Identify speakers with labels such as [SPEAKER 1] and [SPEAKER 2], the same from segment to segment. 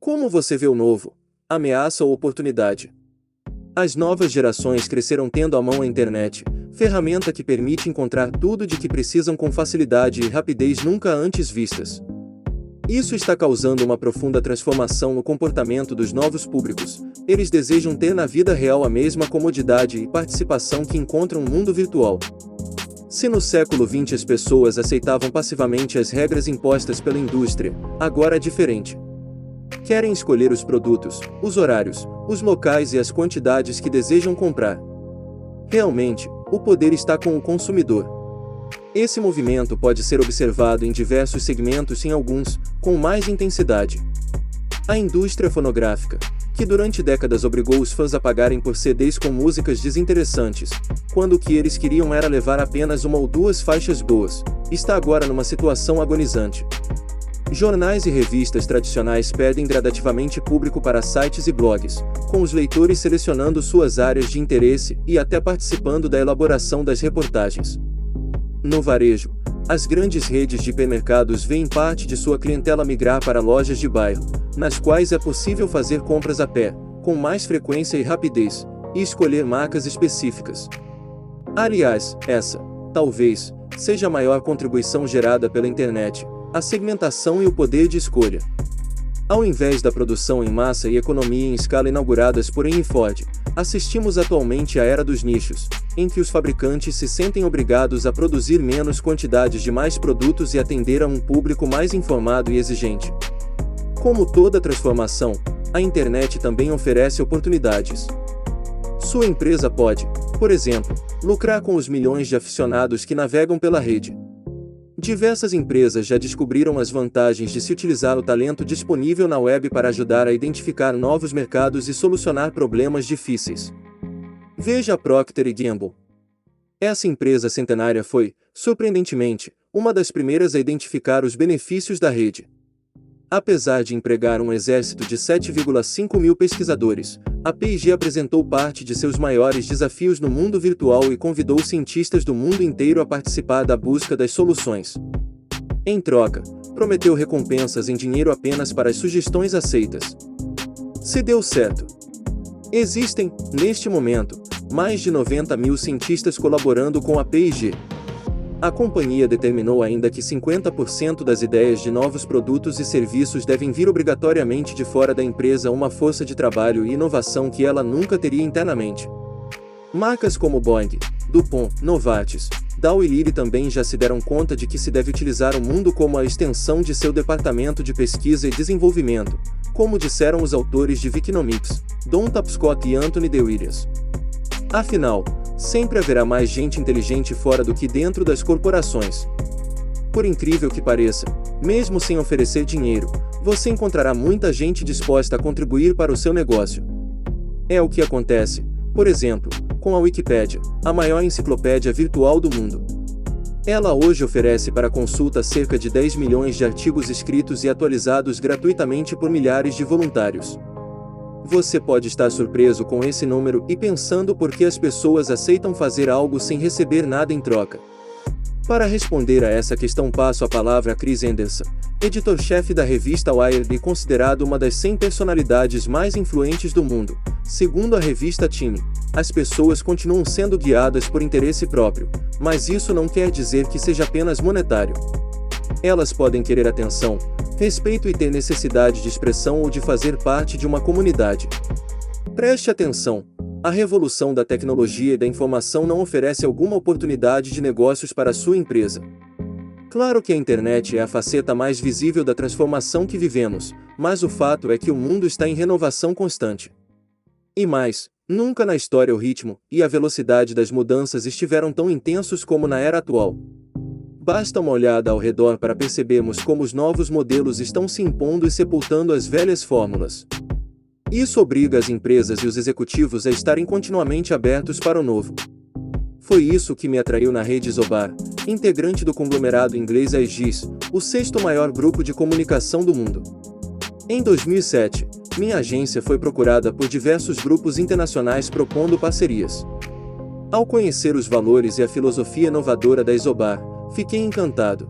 [SPEAKER 1] Como você vê o novo? Ameaça ou oportunidade? As novas gerações cresceram tendo à mão a internet, ferramenta que permite encontrar tudo de que precisam com facilidade e rapidez nunca antes vistas. Isso está causando uma profunda transformação no comportamento dos novos públicos. Eles desejam ter na vida real a mesma comodidade e participação que encontram no mundo virtual. Se no século XX as pessoas aceitavam passivamente as regras impostas pela indústria, agora é diferente. Querem escolher os produtos, os horários, os locais e as quantidades que desejam comprar. Realmente, o poder está com o consumidor. Esse movimento pode ser observado em diversos segmentos e em alguns, com mais intensidade. A indústria fonográfica, que durante décadas obrigou os fãs a pagarem por CDs com músicas desinteressantes, quando o que eles queriam era levar apenas uma ou duas faixas boas, está agora numa situação agonizante. Jornais e revistas tradicionais perdem gradativamente público para sites e blogs, com os leitores selecionando suas áreas de interesse e até participando da elaboração das reportagens. No varejo, as grandes redes de hipermercados veem parte de sua clientela migrar para lojas de bairro, nas quais é possível fazer compras a pé, com mais frequência e rapidez, e escolher marcas específicas. Aliás, essa, talvez, seja a maior contribuição gerada pela internet, a segmentação e o poder de escolha. Ao invés da produção em massa e economia em escala inauguradas por Henry Ford, assistimos atualmente à era dos nichos, em que os fabricantes se sentem obrigados a produzir menos quantidades de mais produtos e atender a um público mais informado e exigente. Como toda transformação, a internet também oferece oportunidades. Sua empresa pode, por exemplo, lucrar com os milhões de aficionados que navegam pela rede. Diversas empresas já descobriram as vantagens de se utilizar o talento disponível na web para ajudar a identificar novos mercados e solucionar problemas difíceis. Veja a Procter & Gamble. Essa empresa centenária foi, surpreendentemente, uma das primeiras a identificar os benefícios da rede. Apesar de empregar um exército de 7,5 mil pesquisadores, a P&G apresentou parte de seus maiores desafios no mundo virtual e convidou cientistas do mundo inteiro a participar da busca das soluções. Em troca, prometeu recompensas em dinheiro apenas para as sugestões aceitas. Se deu certo. Existem, neste momento, mais de 90 mil cientistas colaborando com a P&G. A companhia determinou ainda que 50% das ideias de novos produtos e serviços devem vir obrigatoriamente de fora da empresa, uma força de trabalho e inovação que ela nunca teria internamente. Marcas como Boeing, DuPont, Novartis, Dow e Lilly também já se deram conta de que se deve utilizar o mundo como a extensão de seu departamento de pesquisa e desenvolvimento, como disseram os autores de Vikinomics, Don Tapscott e Anthony DeWilliams. Afinal, sempre haverá mais gente inteligente fora do que dentro das corporações. Por incrível que pareça, mesmo sem oferecer dinheiro, você encontrará muita gente disposta a contribuir para o seu negócio. É o que acontece, por exemplo, com a Wikipédia, a maior enciclopédia virtual do mundo. Ela hoje oferece para consulta cerca de 10 milhões de artigos escritos e atualizados gratuitamente por milhares de voluntários. Você pode estar surpreso com esse número e pensando por que as pessoas aceitam fazer algo sem receber nada em troca. Para responder a essa questão, passo a palavra a Chris Anderson, editor-chefe da revista Wired e considerado uma das 100 personalidades mais influentes do mundo. Segundo a revista Time, as pessoas continuam sendo guiadas por interesse próprio, mas isso não quer dizer que seja apenas monetário. Elas podem querer atenção, respeito e ter necessidade de expressão ou de fazer parte de uma comunidade. Preste atenção, a revolução da tecnologia e da informação não oferece alguma oportunidade de negócios para a sua empresa. Claro que a internet é a faceta mais visível da transformação que vivemos, mas o fato é que o mundo está em renovação constante. E mais, nunca na história o ritmo e a velocidade das mudanças estiveram tão intensos como na era atual. Basta uma olhada ao redor para percebermos como os novos modelos estão se impondo e sepultando as velhas fórmulas. Isso obriga as empresas e os executivos a estarem continuamente abertos para o novo. Foi isso que me atraiu na rede Zobar, integrante do conglomerado inglês Aegis, o sexto maior grupo de comunicação do mundo. Em 2007, minha agência foi procurada por diversos grupos internacionais propondo parcerias. Ao conhecer os valores e a filosofia inovadora da Zobar, fiquei encantado.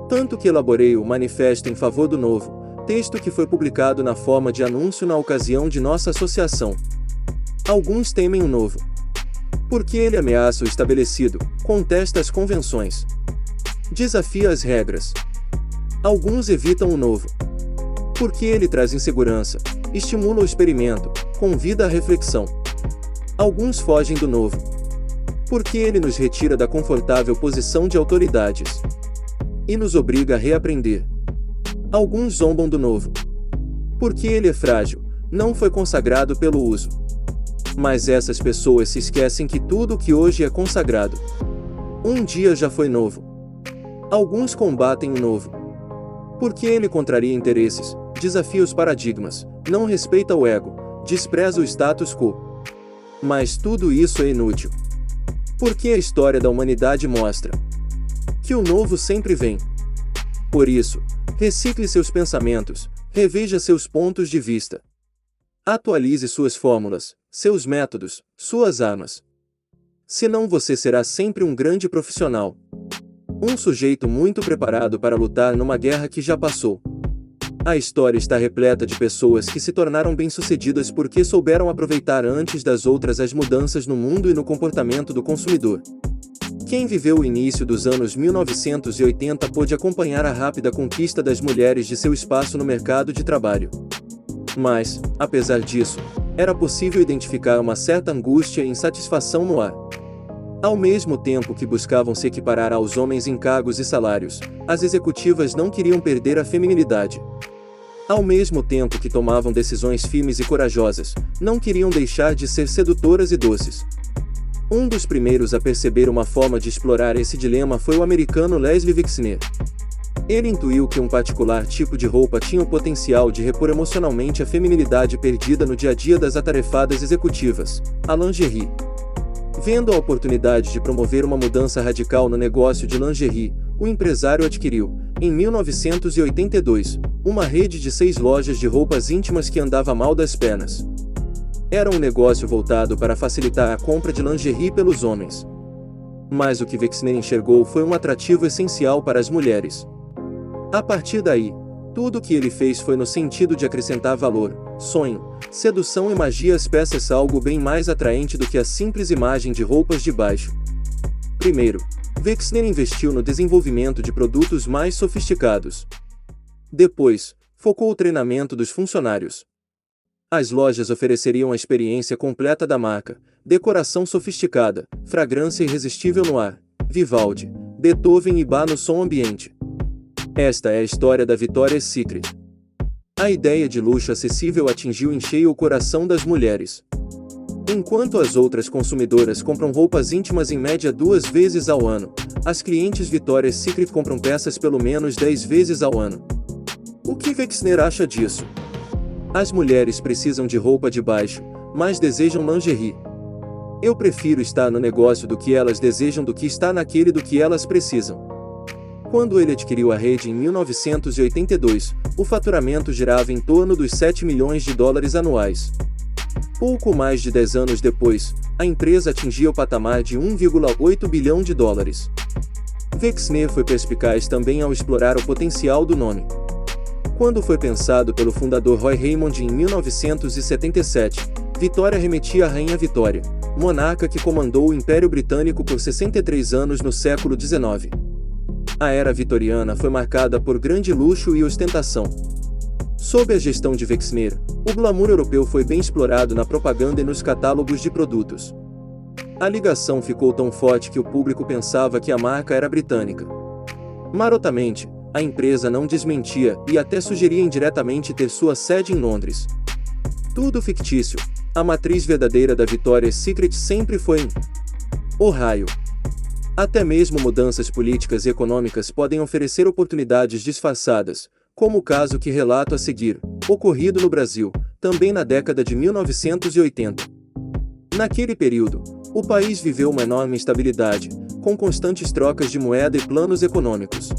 [SPEAKER 1] Tanto que elaborei o Manifesto em Favor do Novo, Texto que foi publicado na forma de anúncio na ocasião de nossa associação. Alguns temem o novo, porque ele ameaça o estabelecido, contesta as convenções, desafia as regras. Alguns evitam o novo, porque ele traz insegurança, estimula o experimento, convida à reflexão. Alguns fogem do novo, porque ele nos retira da confortável posição de autoridades e nos obriga a reaprender. Alguns zombam do novo, porque ele é frágil, não foi consagrado pelo uso. Mas essas pessoas se esquecem que tudo o que hoje é consagrado, um dia já foi novo. Alguns combatem o novo, porque ele contraria interesses, desafia os paradigmas, não respeita o ego, despreza o status quo. Mas tudo isso é inútil, porque a história da humanidade mostra que o novo sempre vem. Por isso, recicle seus pensamentos, reveja seus pontos de vista. Atualize suas fórmulas, seus métodos, suas armas. Senão você será sempre um grande profissional. Um sujeito muito preparado para lutar numa guerra que já passou. A história está repleta de pessoas que se tornaram bem-sucedidas porque souberam aproveitar antes das outras as mudanças no mundo e no comportamento do consumidor. Quem viveu o início dos anos 1980 pôde acompanhar a rápida conquista das mulheres de seu espaço no mercado de trabalho. Mas, apesar disso, era possível identificar uma certa angústia e insatisfação no ar. Ao mesmo tempo que buscavam se equiparar aos homens em cargos e salários, as executivas não queriam perder a feminilidade. Ao mesmo tempo que tomavam decisões firmes e corajosas, não queriam deixar de ser sedutoras e doces. Um dos primeiros a perceber uma forma de explorar esse dilema foi o americano Leslie Wexner. Ele intuiu que um particular tipo de roupa tinha o potencial de repor emocionalmente a feminilidade perdida no dia a dia das atarefadas executivas, a lingerie. Vendo a oportunidade de promover uma mudança radical no negócio de lingerie, o empresário adquiriu, em 1982, uma rede de 6 lojas de roupas íntimas que andava mal das pernas. Era um negócio voltado para facilitar a compra de lingerie pelos homens. Mas o que Wexner enxergou foi um atrativo essencial para as mulheres. A partir daí, tudo o que ele fez foi no sentido de acrescentar valor, sonho, sedução e magia às peças, algo bem mais atraente do que a simples imagem de roupas de baixo. Primeiro, Wexner investiu no desenvolvimento de produtos mais sofisticados. Depois, focou o treinamento dos funcionários. As lojas ofereceriam a experiência completa da marca, decoração sofisticada, fragrância irresistível no ar, Vivaldi, Beethoven e Bach no som ambiente. Esta é a história da Victoria's Secret. A ideia de luxo acessível atingiu em cheio o coração das mulheres. Enquanto as outras consumidoras compram roupas íntimas em média 2 vezes ao ano, as clientes Victoria's Secret compram peças pelo menos 10 vezes ao ano. O que Wexner acha disso? As mulheres precisam de roupa de baixo, mas desejam lingerie. Eu prefiro estar no negócio do que elas desejam do que estar naquele do que elas precisam. Quando ele adquiriu a rede em 1982, o faturamento girava em torno dos 7 milhões de dólares anuais. Pouco mais de 10 anos depois, a empresa atingia o patamar de 1,8 bilhão de dólares. Wexner foi perspicaz também ao explorar o potencial do nome. Quando foi pensado pelo fundador Roy Raymond em 1977, Vitória remetia à Rainha Vitória, monarca que comandou o Império Britânico por 63 anos no século XIX. A era vitoriana foi marcada por grande luxo e ostentação. Sob a gestão de Wexner, o glamour europeu foi bem explorado na propaganda e nos catálogos de produtos. A ligação ficou tão forte que o público pensava que a marca era britânica. Marotamente, a empresa não desmentia e até sugeria indiretamente ter sua sede em Londres. Tudo fictício. A matriz verdadeira da Victoria's Secret sempre foi em Ohio. Até mesmo mudanças políticas e econômicas podem oferecer oportunidades disfarçadas, como o caso que relato a seguir, ocorrido no Brasil, também na década de 1980. Naquele período, o país viveu uma enorme instabilidade, com constantes trocas de moeda e planos econômicos.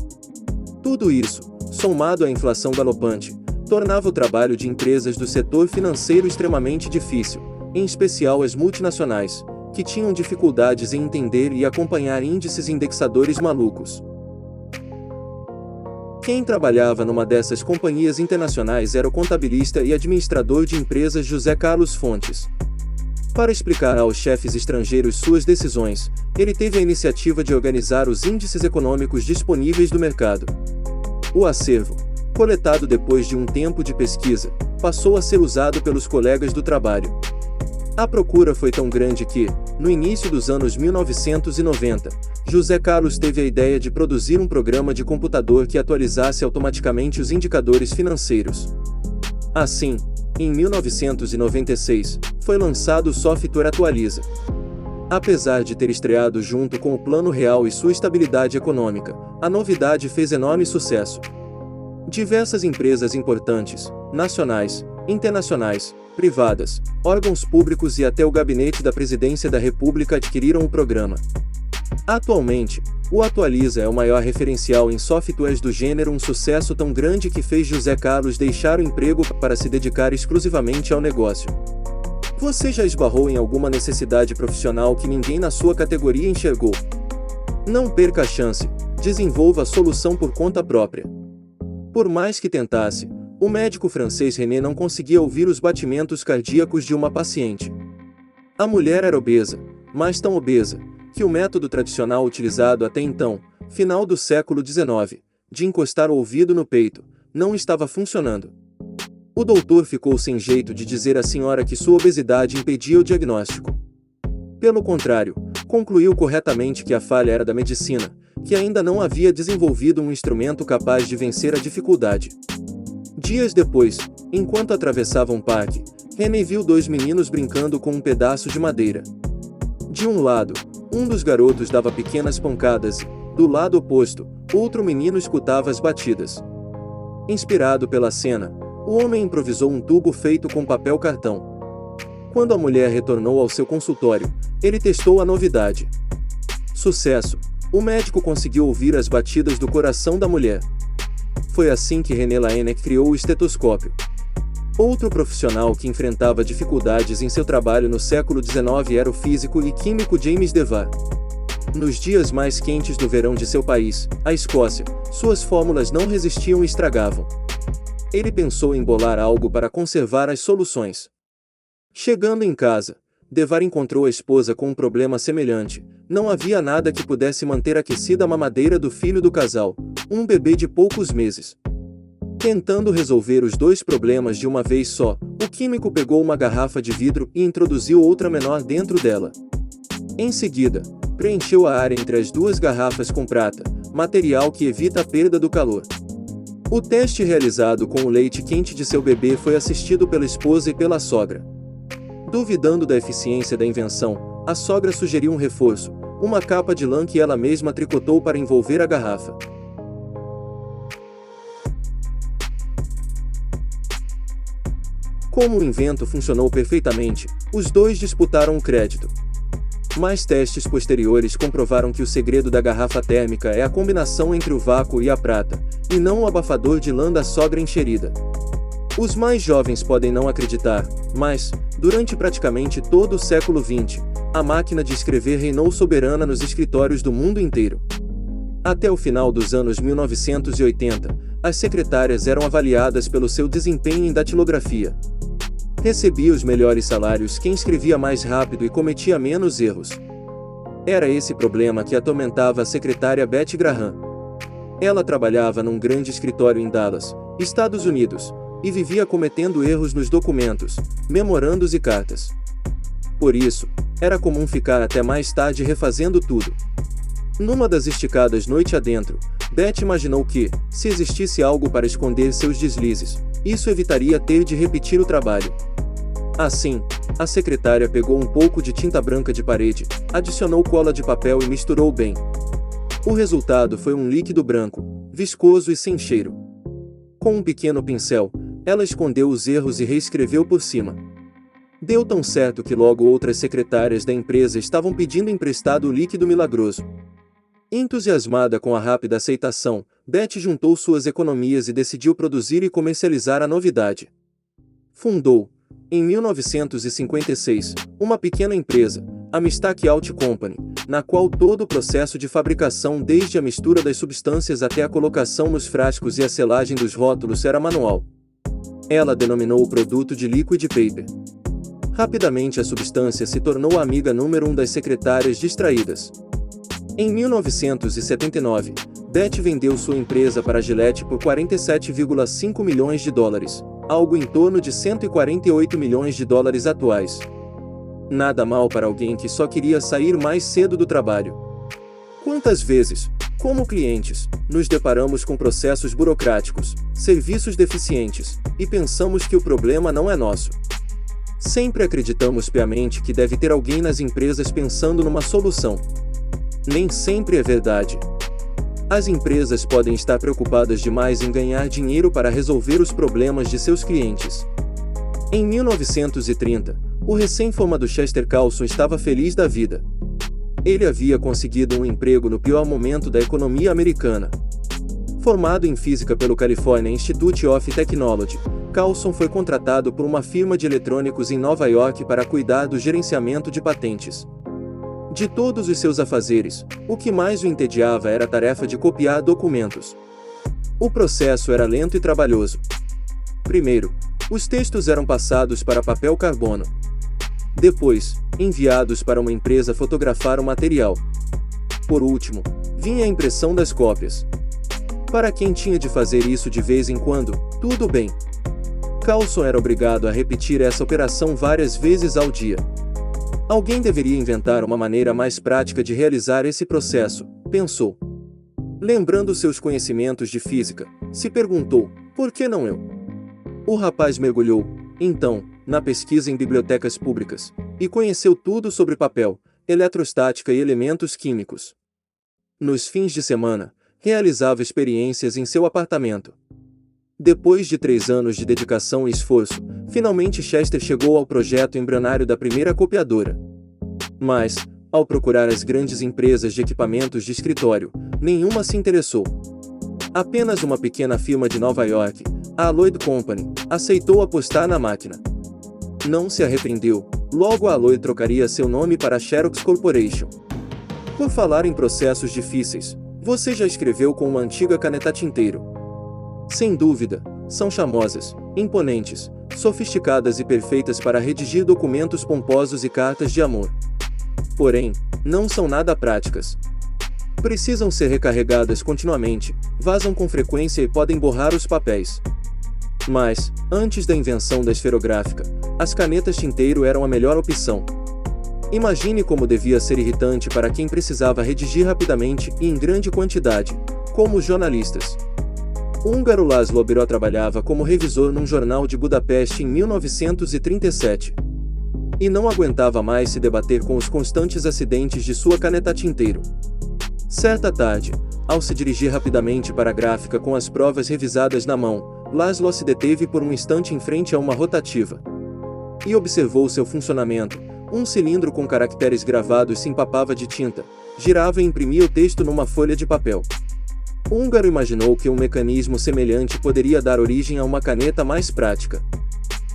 [SPEAKER 1] Tudo isso, somado à inflação galopante, tornava o trabalho de empresas do setor financeiro extremamente difícil, em especial as multinacionais, que tinham dificuldades em entender e acompanhar índices indexadores malucos. Quem trabalhava numa dessas companhias internacionais era o contabilista e administrador de empresas José Carlos Fontes. Para explicar aos chefes estrangeiros suas decisões, ele teve a iniciativa de organizar os índices econômicos disponíveis do mercado. O acervo, coletado depois de um tempo de pesquisa, passou a ser usado pelos colegas do trabalho. A procura foi tão grande que, no início dos anos 1990, José Carlos teve a ideia de produzir um programa de computador que atualizasse automaticamente os indicadores financeiros. Assim, em 1996, foi lançado o software Atualiza. Apesar de ter estreado junto com o Plano Real e sua estabilidade econômica, a novidade fez enorme sucesso. Diversas empresas importantes, nacionais, internacionais, privadas, órgãos públicos e até o gabinete da Presidência da República adquiriram o programa. Atualmente, o Atualiza é o maior referencial em softwares do gênero, um sucesso tão grande que fez José Carlos deixar o emprego para se dedicar exclusivamente ao negócio. Você já esbarrou em alguma necessidade profissional que ninguém na sua categoria enxergou? Não perca a chance, desenvolva a solução por conta própria. Por mais que tentasse, o médico francês René não conseguia ouvir os batimentos cardíacos de uma paciente. A mulher era obesa, mas tão obesa, que o método tradicional utilizado até então, final do século XIX, de encostar o ouvido no peito, não estava funcionando. O doutor ficou sem jeito de dizer à senhora que sua obesidade impedia o diagnóstico. Pelo contrário, concluiu corretamente que a falha era da medicina, que ainda não havia desenvolvido um instrumento capaz de vencer a dificuldade. Dias depois, enquanto atravessava um parque, René viu dois meninos brincando com um pedaço de madeira. De um lado, um dos garotos dava pequenas pancadas e, do lado oposto, outro menino escutava as batidas. Inspirado pela cena, o homem improvisou um tubo feito com papel cartão. Quando a mulher retornou ao seu consultório, ele testou a novidade. Sucesso! O médico conseguiu ouvir as batidas do coração da mulher. Foi assim que René Laennec criou o estetoscópio. Outro profissional que enfrentava dificuldades em seu trabalho no século XIX era o físico e químico James Dewar. Nos dias mais quentes do verão de seu país, a Escócia, suas fórmulas não resistiam e estragavam. Ele pensou em bolar algo para conservar as soluções. Chegando em casa, Dewar encontrou a esposa com um problema semelhante. Não havia nada que pudesse manter aquecida a mamadeira do filho do casal, um bebê de poucos meses. Tentando resolver os dois problemas de uma vez só, o químico pegou uma garrafa de vidro e introduziu outra menor dentro dela. Em seguida, preencheu a área entre as duas garrafas com prata, material que evita a perda do calor. O teste realizado com o leite quente de seu bebê foi assistido pela esposa e pela sogra. Duvidando da eficiência da invenção, a sogra sugeriu um reforço, uma capa de lã que ela mesma tricotou para envolver a garrafa. Como o invento funcionou perfeitamente, os dois disputaram o crédito. Mas testes posteriores comprovaram que o segredo da garrafa térmica é a combinação entre o vácuo e a prata, e não o abafador de lã da sogra enxerida. Os mais jovens podem não acreditar, mas, durante praticamente todo o século XX, a máquina de escrever reinou soberana nos escritórios do mundo inteiro. Até o final dos anos 1980, as secretárias eram avaliadas pelo seu desempenho em datilografia. Recebia os melhores salários quem escrevia mais rápido e cometia menos erros. Era esse problema que atormentava a secretária Betty Graham. Ela trabalhava num grande escritório em Dallas, Estados Unidos, e vivia cometendo erros nos documentos, memorandos e cartas. Por isso, era comum ficar até mais tarde refazendo tudo. Numa das esticadas noite adentro, Betty imaginou que, se existisse algo para esconder seus deslizes, isso evitaria ter de repetir o trabalho. Assim, a secretária pegou um pouco de tinta branca de parede, adicionou cola de papel e misturou bem. O resultado foi um líquido branco, viscoso e sem cheiro. Com um pequeno pincel, ela escondeu os erros e reescreveu por cima. Deu tão certo que logo outras secretárias da empresa estavam pedindo emprestado o líquido milagroso. Entusiasmada com a rápida aceitação, Betty juntou suas economias e decidiu produzir e comercializar a novidade. Fundou, em 1956, uma pequena empresa, a Mistake Out Company, na qual todo o processo de fabricação, desde a mistura das substâncias até a colocação nos frascos e a selagem dos rótulos, era manual. Ela denominou o produto de liquid paper. Rapidamente a substância se tornou a amiga número 1 das secretárias distraídas. Em 1979, Beth vendeu sua empresa para a Gillette por 47,5 milhões de dólares, algo em torno de 148 milhões de dólares atuais. Nada mal para alguém que só queria sair mais cedo do trabalho. Quantas vezes, como clientes, nos deparamos com processos burocráticos, serviços deficientes, e pensamos que o problema não é nosso? Sempre acreditamos piamente que deve ter alguém nas empresas pensando numa solução. Nem sempre é verdade. As empresas podem estar preocupadas demais em ganhar dinheiro para resolver os problemas de seus clientes. Em 1930, o recém-formado Chester Carlson estava feliz da vida. Ele havia conseguido um emprego no pior momento da economia americana. Formado em física pelo California Institute of Technology, Carlson foi contratado por uma firma de eletrônicos em Nova York para cuidar do gerenciamento de patentes. De todos os seus afazeres, o que mais o entediava era a tarefa de copiar documentos. O processo era lento e trabalhoso. Primeiro, os textos eram passados para papel carbono. Depois, enviados para uma empresa fotografar o material. Por último, vinha a impressão das cópias. Para quem tinha de fazer isso de vez em quando, tudo bem. Carlson era obrigado a repetir essa operação várias vezes ao dia. Alguém deveria inventar uma maneira mais prática de realizar esse processo, pensou. Lembrando seus conhecimentos de física, se perguntou, por que não eu? O rapaz mergulhou, então, na pesquisa em bibliotecas públicas, e conheceu tudo sobre papel, eletrostática e elementos químicos. Nos fins de semana, realizava experiências em seu apartamento. Depois de 3 anos de dedicação e esforço, finalmente Chester chegou ao projeto embrionário da primeira copiadora. Mas, ao procurar as grandes empresas de equipamentos de escritório, nenhuma se interessou. Apenas uma pequena firma de Nova York, a Lloyd Company, aceitou apostar na máquina. Não se arrependeu, logo a Lloyd trocaria seu nome para Xerox Corporation. Por falar em processos difíceis, você já escreveu com uma antiga caneta tinteiro? Sem dúvida, são charmosas, imponentes, sofisticadas e perfeitas para redigir documentos pomposos e cartas de amor. Porém, não são nada práticas. Precisam ser recarregadas continuamente, vazam com frequência e podem borrar os papéis. Mas, antes da invenção da esferográfica, as canetas tinteiro eram a melhor opção. Imagine como devia ser irritante para quem precisava redigir rapidamente e em grande quantidade, como os jornalistas. O húngaro László Biró trabalhava como revisor num jornal de Budapeste em 1937. E não aguentava mais se debater com os constantes acidentes de sua caneta tinteiro. Certa tarde, ao se dirigir rapidamente para a gráfica com as provas revisadas na mão, László se deteve por um instante em frente a uma rotativa. E observou seu funcionamento. Um cilindro com caracteres gravados se empapava de tinta, girava e imprimia o texto numa folha de papel. O húngaro imaginou que um mecanismo semelhante poderia dar origem a uma caneta mais prática.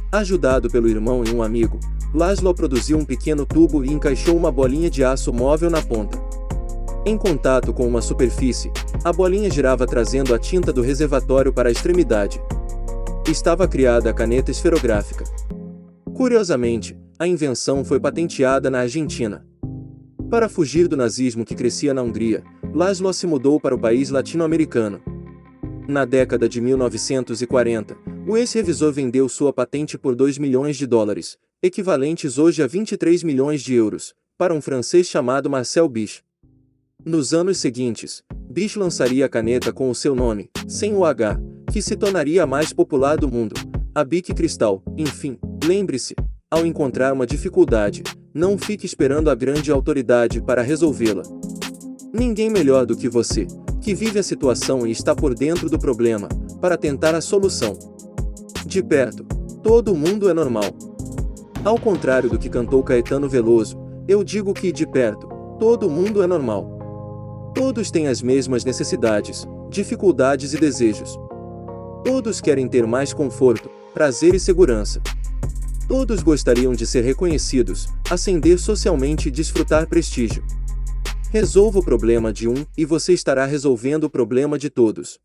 [SPEAKER 1] Ajudado pelo irmão e um amigo, László produziu um pequeno tubo e encaixou uma bolinha de aço móvel na ponta. Em contato com uma superfície, a bolinha girava trazendo a tinta do reservatório para a extremidade. Estava criada a caneta esferográfica. Curiosamente, a invenção foi patenteada na Argentina. Para fugir do nazismo que crescia na Hungria, László se mudou para o país latino-americano. Na década de 1940, o ex-revisor vendeu sua patente por 2 milhões de dólares, equivalentes hoje a 23 milhões de euros, para um francês chamado Marcel Bich. Nos anos seguintes, Bich lançaria a caneta com o seu nome, sem o H, que se tornaria a mais popular do mundo, a Bic Cristal. Enfim, lembre-se, ao encontrar uma dificuldade, não fique esperando a grande autoridade para resolvê-la. Ninguém melhor do que você, que vive a situação e está por dentro do problema, para tentar a solução. De perto, todo mundo é normal. Ao contrário do que cantou Caetano Veloso, eu digo que, de perto, todo mundo é normal. Todos têm as mesmas necessidades, dificuldades e desejos. Todos querem ter mais conforto, prazer e segurança. Todos gostariam de ser reconhecidos, ascender socialmente e desfrutar prestígio. Resolva o problema de um e você estará resolvendo o problema de todos.